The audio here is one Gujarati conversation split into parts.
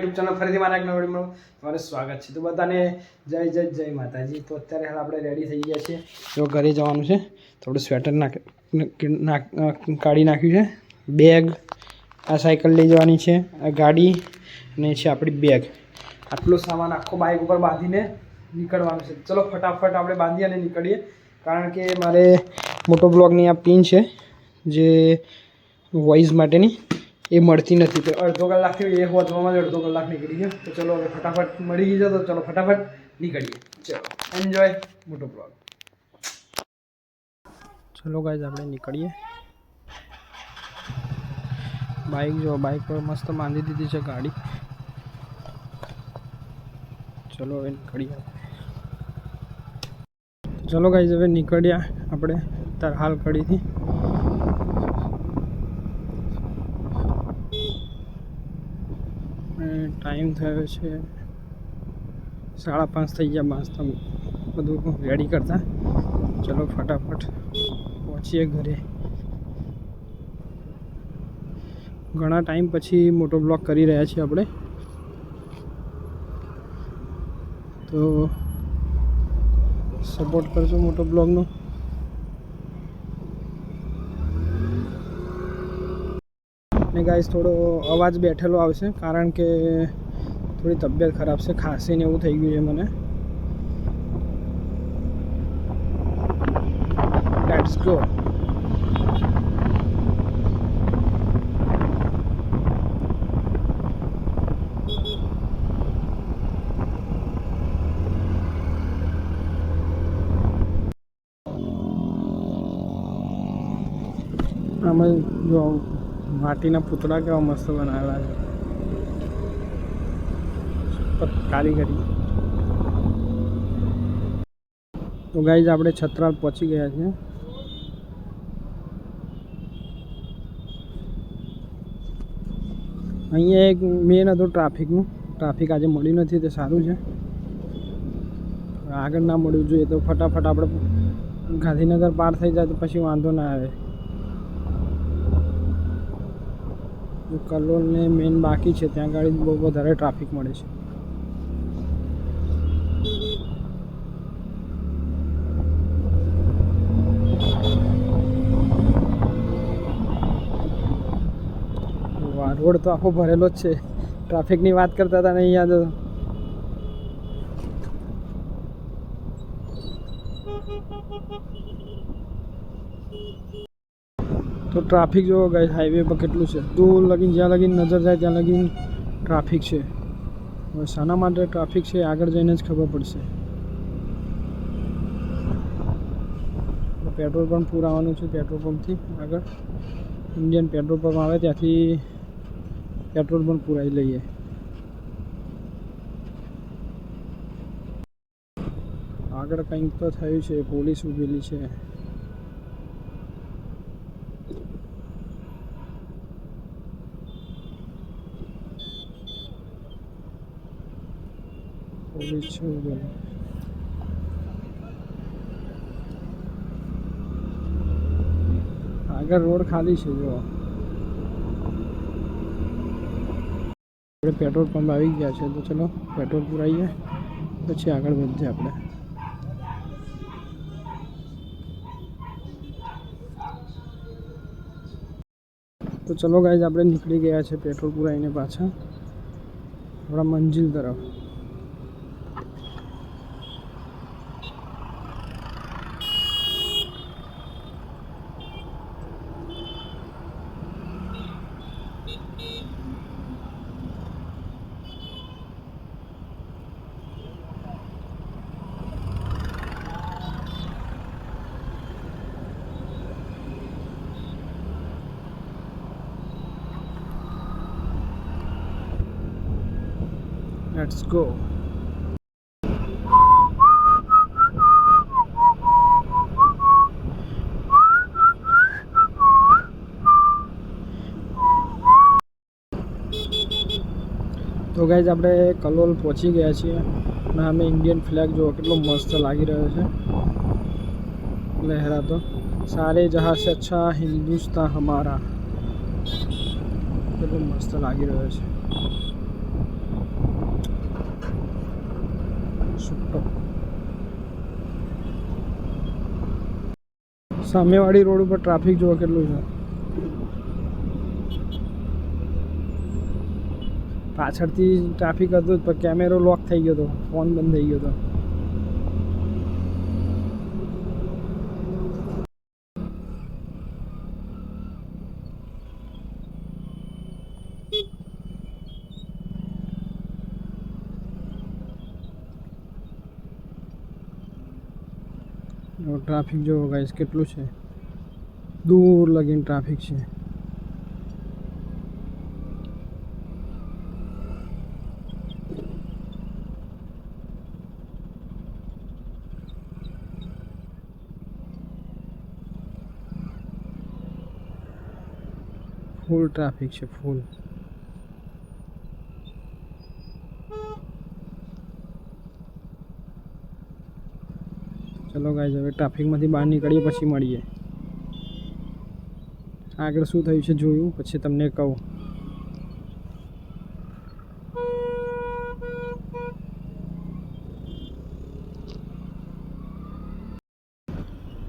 યુટ્યુબ ચેનલ ફરીથી મારા એક નવા વિડીયોમાં તમારું સ્વાગત છે। તો બધાને જય માતાજી। તો અત્યારે હાલ આપણે રેડી થઈ ગયા છીએ, તો ઘરે જવાનું છે। થોડું સ્વેટર કાઢી નાખ્યું છે, બેગ, આ સાયકલ લઈ જવાની છે, આ ગાડી અને છે આપણી બેગ। આટલો સામાન આખો બાઇક ઉપર બાંધીને નીકળવાનું છે। ચલો ફટાફટ આપણે બાંધી અને નીકળીએ, કારણ કે મારે મોટો બ્લોગની આ પિન છે જે વોઇસ માટેની એ મળતી નથી, તો અડધો કલાકથી એ હોદવામાં જ અડધો કલાક નીકળી ગયો। તો ચલો હવે ફટાફટ મળી ગઈ છે, તો ચલો ફટાફટ નીકળીએ। ચલો એન્જોય મોટો બ્લોગ। ચલો ગાઈઝ આપણે નીકળીએ। બાઇક જો બાઇક પર મસ્ત બાંધી દીધી છે ગાડી। ચલો હવે નીકળીએ। ચલો ગાઈઝ હવે નીકળ્યા આપણે અત્યારે હાલ કડીથી। ટાઈમ થયો છે 5:30 થઈ ગયા, નાસ્તા બધું રેડી કરતા। ચલો ફટાફટ પહોંચીએ ઘરે। ઘણા ટાઈમ પછી મોટો બ્લોગ કરી રહ્યા છીએ આપણે, તો સપોર્ટ કરજો મોટો બ્લોગનો। ને ગાઈસ થોડો અવાજ બેઠેલો આવશે, કારણ કે થોડી તબિયત ખરાબ છે, ખાંસી ને એવું થઈ ગયું છે મને। Let's go. આમાં જો માટીના પૂતળા કેવા મસ્ત બનાવેલા છે, કારીગરી। તો ગાઈઝ આપણે છત્રાલ પહોંચી ગયા છીએ। અહીંયા એક મેન હતું ટ્રાફિક આજે મળ્યું નથી, તે સારું છે। આગળ ના મળવું જોઈએ, તો ફટાફટ આપણે ગાંધીનગર પાર થઈ જાય તો પછી વાંધો ના આવે। કલોલ ને મેન બાકી છે, ત્યાં ગાડી બહુ વધારે ટ્રાફિક મળે છે। રોડ તો આખો ભરેલો જ છે, ટ્રાફિકની વાત કરતા હતા ને અહીંયા તો ટ્રાફિક જો ગાઈસ હાઈવે પર કેટલું છે, દૂર લગીને જ્યાં લગીને નજર જાય ત્યાં લગીને ટ્રાફિક છે। હવે શાના માટે ટ્રાફિક છે આગળ જઈને જ ખબર પડશે। પેટ્રોલ પંપ પુરાવાનું છે, પેટ્રોલ પંપથી આગળ ઇન્ડિયન પેટ્રોલ પંપ આવે ત્યાંથી પેટ્રોલ પણ પુરાઈ લઈએ। આગળ કંઈક તો થયું છે, પોલીસ ઊભેલી છે। પોલીસ છે ઊભેલી। આગળ રોડ ખાલી છે જો। આપણે પેટ્રોલ પંપ આવી ગયા છે, તો ચલો પેટ્રોલ પુરાઈએ પછી આગળ વધીએ આપણે। તો ચલો ગાઈઝ આપણે નીકળી ગયા છે પેટ્રોલ પુરાઈને પાછા આપણા મંજિલ તરફ। Let's go. તો ગાઈઝ આપણે કલોલ પહોંચી ગયા છીએ અને અમે ઇન્ડિયન ફ્લેગ જો કેટલો મસ્ત લાગી રહ્યો છે લહેરાતો। सारे जहाँ से अच्छा हिंदुस्तान हमारा, કેટલો મસ્ત લાગી રહ્યો છે। સામેવાળી રોડ ઉપર ટ્રાફિક જોવા કેટલું છે. પાછળથી ટ્રાફિક હતું પણ કેમેરો લોક થઈ ગયો હતો, ફોન બંધ થઈ ગયો હતો. ટ્રાફિક જો ગાઈસ કેટલું છે, દૂર લગીને ટ્રાફિક છે. ફૂલ ટ્રાફિક છે, ફૂલ. ચલો ગાઈસ હવે ટ્રાફિકમાંથી બહાર નીકળીએ પછી મળીએ. આગળ શું થયું છે જોયું પછી તમને કહું.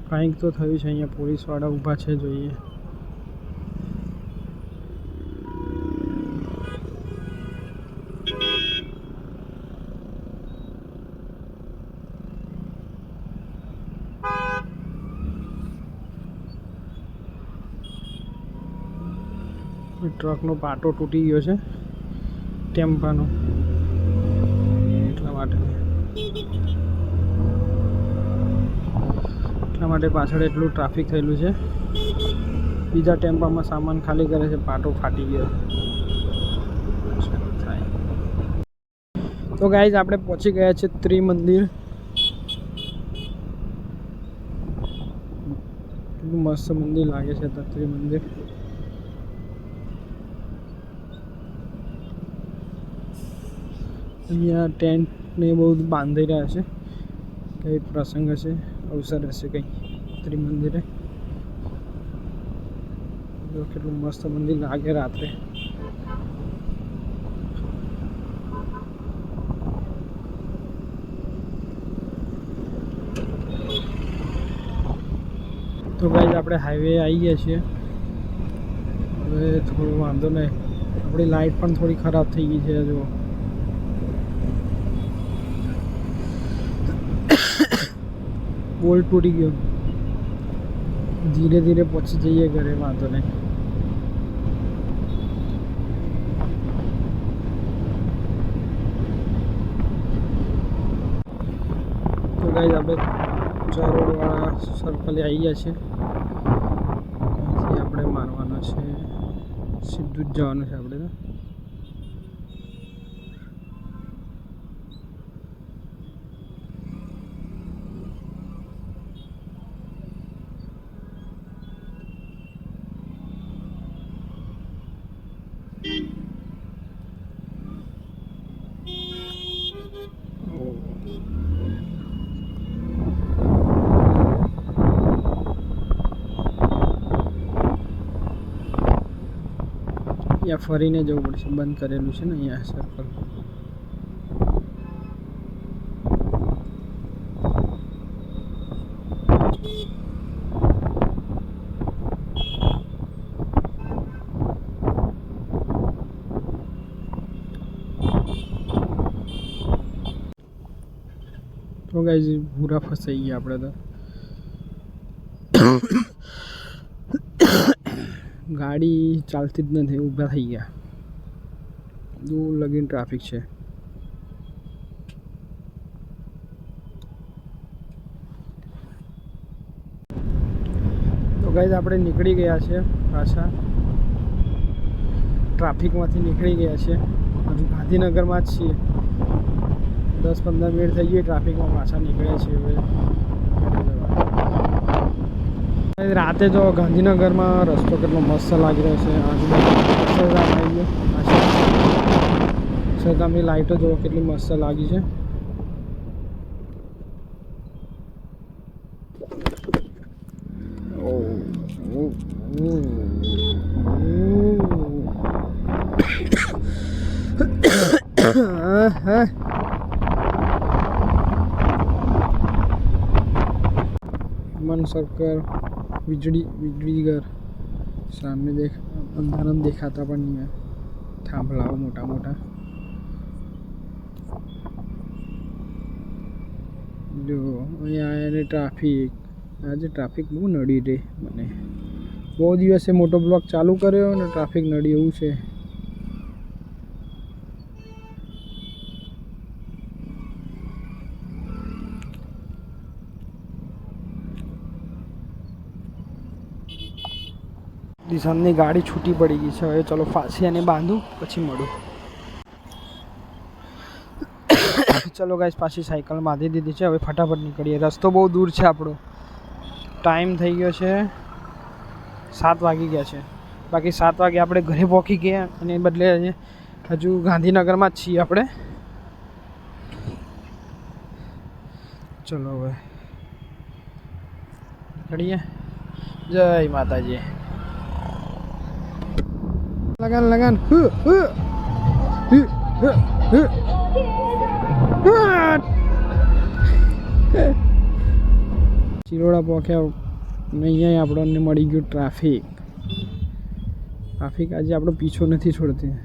કંઈક તો થયું છે, અહીંયા પોલીસવાળા ઊભા છે, જોઈએ. ટ્રકનો પાટો તૂટી ગયો છે ટેમ્પાનો, એટલા માટે પાછળ એટલું ટ્રાફિક થયેલું છે. બીજા ટેમ્પામાં સામાન ખાલી કરે છે, પાટો ફાટી ગયો. તો ગાઈઝ આપણે પહોંચી ગયા છે ત્રિમંદિર. કેટલું મસ્ત મંદિર લાગે છે ત્રિમંદિર. અહીંયા ટેન્ટ ને બહુ બાંધી રહ્યા છે, કંઈ પ્રસંગ હશે, અવસર હશે કંઈ ત્રિમંદિરે. કેટલું મસ્ત મંદિર લાગે રાત્રે. તો ગાઈઝ આપણે હાઈવે આવી ગયા છીએ. હવે થોડું વાંધો નહીં, આપણી લાઇટ પણ થોડી ખરાબ થઈ ગઈ છે. જો બોલ્ટ તૂટી ગયો. ધીરે ધીરે પહોંચી જઈએ ઘરે, વાંધો નહીં. તો ગાઈઝ આપણે ચારોડવાળા સર્કલે આવી ગયા છે. અહીંથી આપણે મારવાનો છે, સીધું જ જવાનું છે આપણે. અહીંયા ફરીને જવું પડશે, બંધ કરેલું છે ને અહીંયા સર્કલ. તો ગાઈઝ પૂરા ફસાઈ ગયા આપણે તો. ગાડી ચાલતી જ નથી, ઊભા થઈ ગયા. દૂર લગીને ટ્રાફિક છે. તો ગાઈઝ આપણે નીકળી ગયા છે પાછા, ટ્રાફિકમાંથી નીકળી ગયા છે. હજુ ગાંધીનગરમાં જ છીએ. 10-15 મિનિટ થઈ ગઈ ટ્રાફિકમાં, પાછા નીકળ્યા છીએ હવે. રાતે જો ગાંધીનગરમાં રસ્તો કેટલો મસ્ત લાગી રહ્યો છે. આજુબાજુ અક્ષરધામ આવી ગયો. અક્ષરધામની લાઈટો જો કેટલી મસ્ત લાગી છે. મન સર્કલ વીજળી ઘર સામે અંધારામાં દેખાતા પણ નહીં. થાંભલાઓ મોટા મોટા. જો અહીંયા એને ટ્રાફિક, આજે ટ્રાફિક બહુ નડી રે મને. બહુ દિવસે મોટો બ્લોક ચાલુ કર્યો અને ટ્રાફિક નડી એવું છે. દિશાંતની ગાડી છૂટી પડી ગઈ છે. હવે ચલો પાછી એને બાંધું પછી મળું. ચલો ગાઈસ, પાછી સાયકલ બાંધી દીધી છે. હવે ફટાફટ નીકળીએ. રસ્તો બહુ દૂર છે આપણો. ટાઈમ થઈ ગયો છે 7 વાગી ગયા છે. બાકી 7 વાગે આપણે ઘરે પહોંચી ગયા અને બદલે હજુ ગાંધીનગરમાં જ છીએ આપણે. ચલો હવે નીકળીએ. જય માતાજી. લગાન ચિરોડા પહોંચ્યા ને અહીંયા આપણને મળી ગયું ટ્રાફિક. આજે આપણો પીછો નથી છોડતી.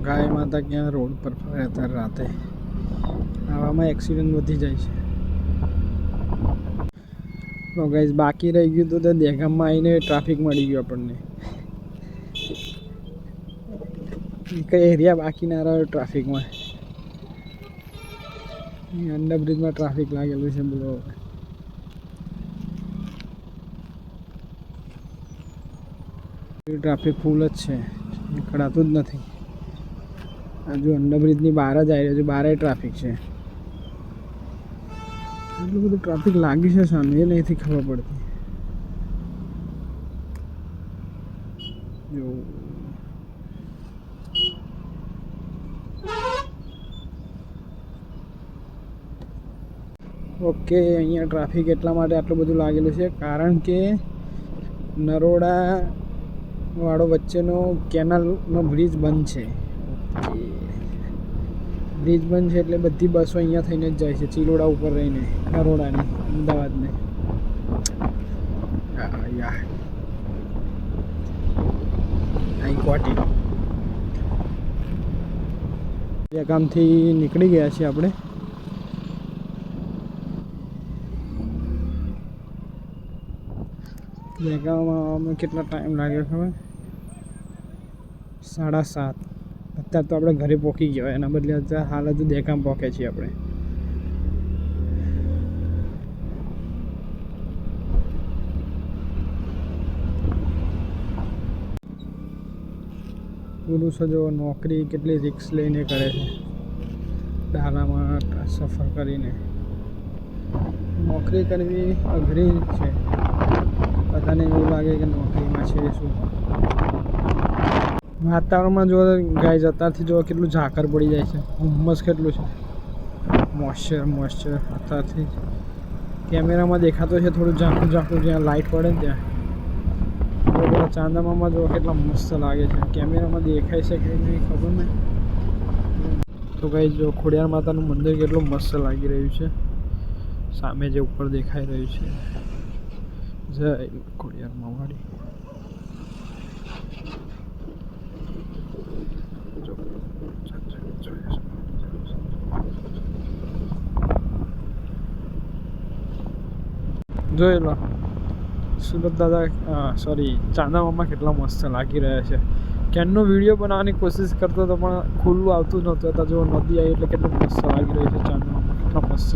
ગાય માતા ક્યાં રોડ પર ફરતા રાતે. આવામાં એક્સિડન્ટ વધી જાય છે. તો ગાઈસ, બાકી રહી ગયું તો દહેગામમાં આવીને ટ્રાફિક મળી ગયું આપણને. કઈ એરિયા બાકી ના રહ્યો ટ્રાફિકમાં. અંડરબ્રિજમાં ટ્રાફિક લાગેલું છે. બોલો, ટ્રાફિક ફૂલ જ છે, નીકળાતું જ નથી. હજુ અંડરબ્રિજની બહાર જ આવી રહ્યો છે. બહાર ટ્રાફિક છે. એટલું બધું ટ્રાફિક લાગી છે સામે, એ નથી ખબર પડતી. જો ઓકે, અહીંયા ટ્રાફિક એટલા માટે આટલું બધું લાગેલું છે કારણ કે નરોડા વાળો વચ્ચેનો કેનાલનો બ્રિજ બંધ છે. બ્રિજ બંધ છે એટલે બધી બસો અહીંયા થઈને જ જાય છે, ચિલોડા ઉપર રહીને, નરોડાની, અમદાવાદને. ગામથી નીકળી ગયા છીએ આપણે. દહેગામમાં કેટલા ટાઈમ લાગ્યો ખબર? 7:30. અત્યારે તો આપણે ઘરે પહોંચી ગયા. એના બદલે અત્યારે હાલ હજુ દહેગામ પહોંચે છીએ આપણે. પુરુષો જો નોકરી કેટલી રિસ્ક લઈને કરે છે, ડાલામાં સફર કરીને. નોકરી કરવી અઘરી છે. બધાને એવું લાગે કે નોકરીમાં છે શું. વાતાવરણમાં જો ગાઈઝ અત્યારથી જો કેટલું ઝાકર પડી જાય છે, હુમ્મસ કેટલું છે, મોઇશ્ચર અત્યારથી કેમેરામાં દેખાતો છે થોડું ઝાંખું જ્યાં લાઇટ પડે ને ત્યાં. ચાંદામામાં જો કેટલા મસ્ત લાગે છે. કેમેરામાં દેખાય છે કે નહીં ખબર નહીં. તો ગાઈઝ જો ખોડિયાર માતાનું મંદિર કેટલું મસ્ત લાગી રહ્યું છે સામે જે ઉપર દેખાઈ રહ્યું છે. જય ખોડિયાર માવાડી. જોઈ લો સુરત દાદા, સોરી, ચાંદામામાં કેટલા મસ્ત લાગી રહ્યા છે. ક્યાંનો વિડીયો બનાવવાની કોશિશ કરતો હતો પણ ખુલ્લું આવતું નહોતું. હતા જો નદી આવી એટલે કેટલું મસ્ત લાગી રહ્યું છે ચાંદામામાં. કેટલા મસ્ત,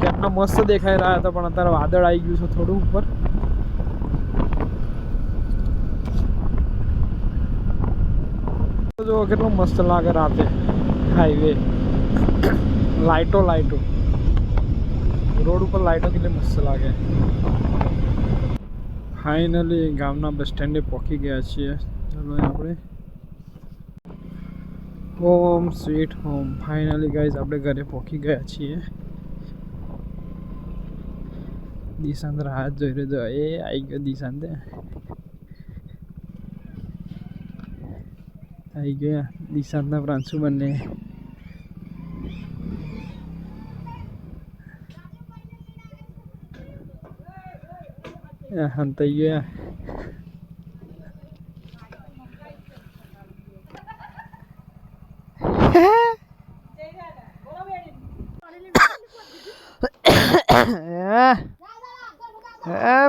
ક્યાંના મસ્ત દેખાઈ રહ્યા હતા પણ અત્યારે વાદળ આવી ગયું છે થોડું ઉપર. જો કેટલું મસ્ત લાગે રાતે હાઈવે. લાઈટો રોડ ઉપર લાઈટો કેટલી મસ્ત લાગે. ફાઇનલી ગામના બસ સ્ટેન્ડે પહોંચી ગયા છીએ. ચાલો આપણે home sweet home. Finally guys આપણે ઘરે પહોંચી ગયા છીએ. દિશાંત રાહ જોઈ રહ્યો. એ આવી ગયો દિશાંત, આવી ગયા દિશાંતના પ્રાંશુ બંને. હંતાઈ ગયા.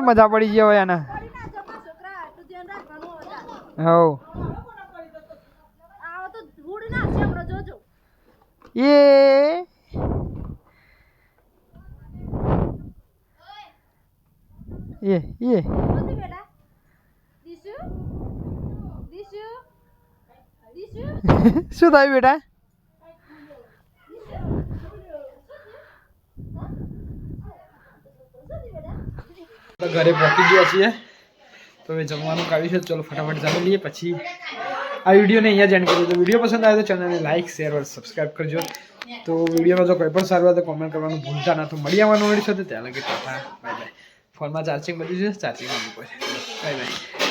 મજા પડી ગઈ હવે આના. હવ એ શું થાય બેટા? ઘરે પહોંચી ગયા છીએ તો હવે જમવાનું કાઢ્યું છે. ચલો ફટાફટ જમી લઈએ પછી આ વિડીયોને અહીંયા જ એન્ડ કરીએ. તો વિડીયો પસંદ આવે તો ચેનલને લાઇક શેર અને સબસ્ક્રાઈબ કરજો. તો વિડીયોમાં જો કોઈ પણ સારું હોય તો કોમેન્ટ કરવાનું ભૂલતા ના. તો મળી આવવાનું મળીશું તો ત્યાં લગી બાય બાય. ફોનમાં ચાર્જિંગ બધી છે, ચાર્જિંગ બાય બાય.